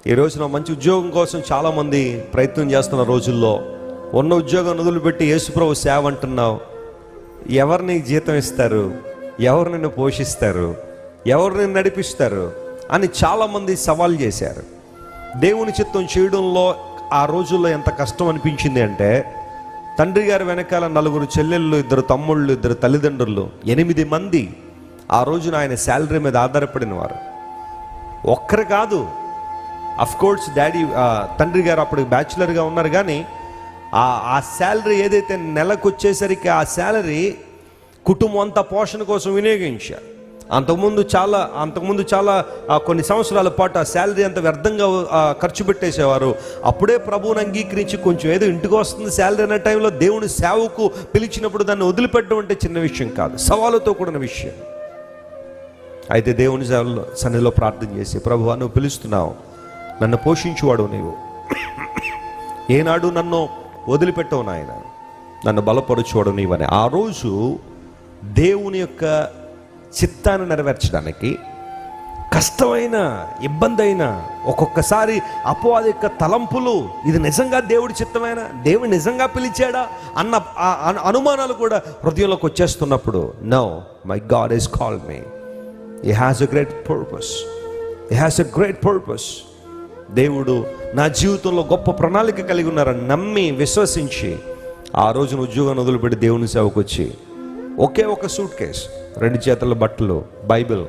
ఈ రోజున మంచి ఉద్యోగం కోసం చాలామంది ప్రయత్నం చేస్తున్న రోజుల్లో ఉన్న ఉద్యోగం వదిలిపెట్టి యేసుప్రభు సేవ అంటున్నావు, ఎవరిని జీతం ఇస్తారు, ఎవరు నిన్ను పోషిస్తారు, ఎవరు నిన్ను నడిపిస్తారు అని చాలామంది సవాల్ చేశారు. దేవుని చిత్తం చేయడంలో ఆ రోజుల్లో ఎంత కష్టం అనిపించింది అంటే, తండ్రి గారి వెనకాల 4 చెల్లెళ్ళు, 2 తమ్ముళ్ళు, 2 తల్లిదండ్రులు, 8 మంది ఆ రోజున ఆయన శాలరీ మీద ఆధారపడిన వారు. ఒక్కరు కాదు, అఫ్కోర్స్ తండ్రి గారు అప్పుడు బ్యాచులర్గా ఉన్నారు, కానీ ఆ శాలరీ ఏదైతే నెలకు వచ్చేసరికి ఆ శాలరీ కుటుంబం అంతా పోషణ కోసం వినియోగించారు. అంతకుముందు చాలా కొన్ని సంవత్సరాల పాటు ఆ శాలరీ అంత వ్యర్థంగా ఖర్చు పెట్టేసేవారు. అప్పుడే ప్రభువుని అంగీకరించి కొంచెం ఏదో ఇంటికి వస్తుంది శాలరీ అనే టైంలో దేవుని సేవకు పిలిచినప్పుడు దాన్ని వదిలిపెట్టడం అంటే చిన్న విషయం కాదు, సవాలుతో కూడిన విషయం. అయితే దేవుని సన్నిధిలో ప్రార్థన చేసి, ప్రభువా నువ్వు పిలుస్తున్నావు, నన్ను పోషించువాడు నీవు, ఏనాడు నన్ను వదిలిపెట్టవు నాయన, నన్ను బలపరుచువాడు నీవని ఆ రోజు దేవుని యొక్క చిత్తాన్ని నెరవేర్చడానికి కష్టమైన, ఇబ్బంది అయిన, ఒక్కొక్కసారి అపవాది యొక్క తలంపులు, ఇది నిజంగా దేవుడి చిత్తమైన, దేవుడు నిజంగా పిలిచాడా అన్న అనుమానాలు కూడా హృదయంలోకి వచ్చేస్తున్నప్పుడు, no, my god is called me, he has a great purpose, he has a great purpose. దేవుడు నా జీవితంలో గొప్ప ప్రణాళిక కలిగి ఉన్నారని నమ్మి విశ్వసించి ఆ రోజున ఉద్యోగాన్ని వదిలిపెట్టి దేవుని సేవకు వచ్చి ఒకే ఒక సూట్ కేస్, 2 చేతుల బట్టలు, బైబిల్,